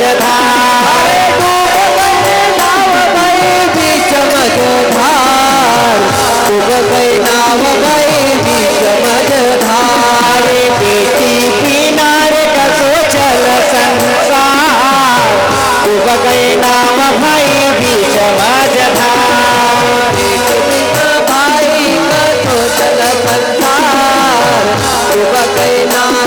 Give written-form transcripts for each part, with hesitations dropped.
मझधार डूब गई नाव गई बीच मझधार डूब गई नाव गई बीच मझधार बेटी किनारे का सोचल संसार डूब गई नाव भाई बीच मझधार भाई का सोचल संसार डूब गई नाव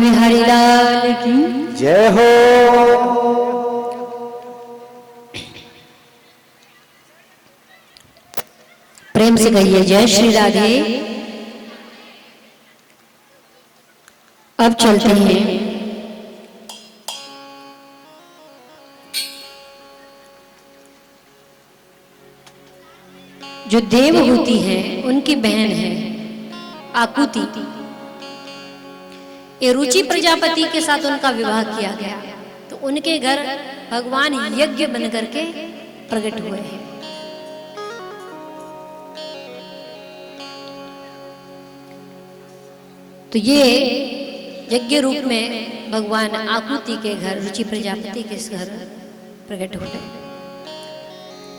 बिहारी लाल की जय हो। प्रेम से कहिए जय श्री राधे। अब चलते हैं जो देवहूति है उनकी बहन है आकुति। ये रुचि प्रजापति के साथ उनका विवाह किया गया, तो उनके घर भगवान यज्ञ बन करके प्रकट हुए हैं। तो ये यज्ञ रूप में भगवान आकुति के घर रुचि प्रजापति के घर प्रकट हुए।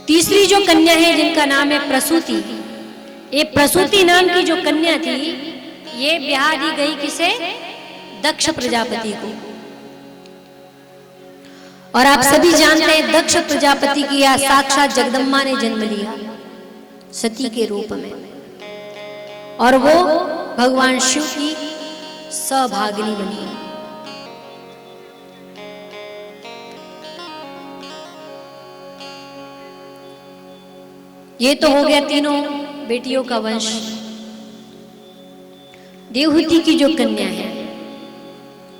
तीसरी जो कन्या है जिनका नाम है प्रसूति, ये प्रसूति नाम की जो कन्या थी ये ब्याह दी गई किसे? दक्ष प्रजापति को। और आप सभी जानते हैं दक्ष प्रजापति की या साक्षात जगदम्बा ने जन्म लिया सती के रूप में, और वो भगवान शिव की सौभागिनी बनी। ये तो हो गया तीनों बेटियों का वंश। देवहूति की जो कन्या है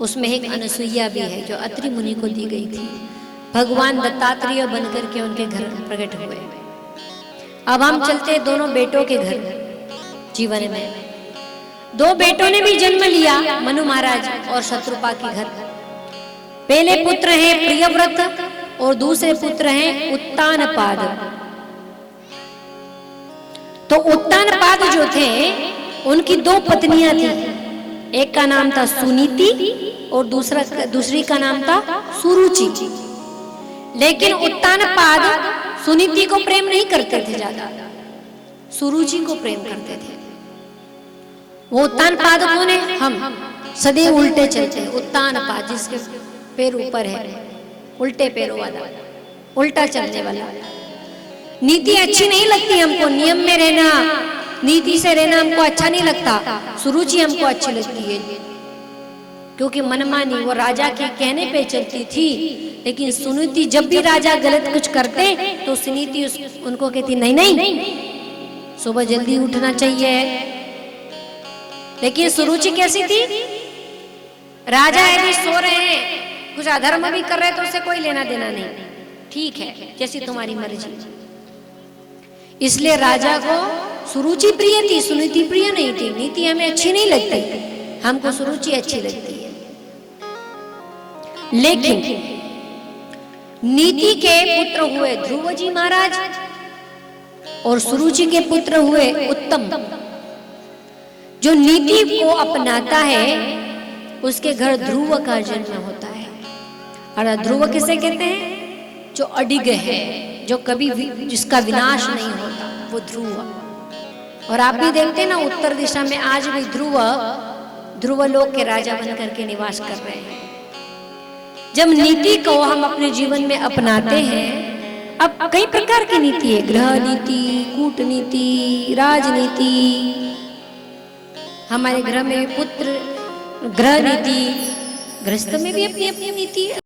उसमें एक अनसुईया भी है जो अत्रि मुनि को दी गई थी। भगवान दत्तात्रेय बनकर के उनके घर प्रकट हुए। अब हम चलते दोनों बेटों के घर। जीवन में दो बेटों ने भी जन्म लिया, मनु महाराज और शत्रुपा के घर। पहले पुत्र हैं प्रियव्रत और दूसरे पुत्र हैं उत्तानपाद। तो उत्तानपाद जो थे उनकी दो पत्नियां थी, एक का नाम था सुनीति और दूसरी का नाम था सुरुचि। लेकिन उत्तानपाद सुनीति को प्रेम नहीं करते थे ज्यादा, सुरुचि को प्रेम करते थे। वो उत्तानपाद कौन है? हम सदैव उल्टे चलते हैं। उत्तानपाद जिसके पैर ऊपर है, उल्टे पैरों वाला, उल्टा चलने वाला। नीति अच्छी नहीं लगती हमको, नियम में रहना, नीति से रहना हमको अच्छा नहीं लगता। सुरुचि हमको अच्छी लगती है क्योंकि मनमानी वो राजा के कहने पे चलती थी। लेकिन सुनीति जब भी राजा गलत कुछ करते तो सुनीति उनको कहती नहीं नहीं सुबह जल्दी उठना चाहिए। लेकिन सुरुचि कैसी थी? राजा यदि सो रहे हैं, कुछ अधर्म भी कर रहे हैं तो उससे कोई लेना देना नहीं, ठीक है जैसी तुम्हारी मर्जी। इसलिए राजा को सुरुचि प्रिय थी, सुनीति प्रिय नहीं थी। नीति हमें अच्छी नहीं लगती, हमको सुरुचि अच्छी लगती है। लेकिन नीति के पुत्र हुए ध्रुव जी महाराज और सुरुचि के पुत्र हुए उत्तम। जो नीति को अपनाता है उसके घर ध्रुव का जन्म होता है। और ध्रुव किसे कहते हैं? जो अडिग है, जो कभी जिसका विनाश नहीं होता, वो ध्रुव। और आप भी देखते हैं ना उत्तर दिशा में आज भी ध्रुव लोक के राजा बन करके निवास कर रहे हैं। जब नीति को हम अपने जीवन में अपनाते हैं, अब कई प्रकार की नीति है, गृह नीति, कूटनीति, राजनीति। हमारे घर में पुत्र गृह नीति, गृहस्थ में भी अपनी अपनी नीति है।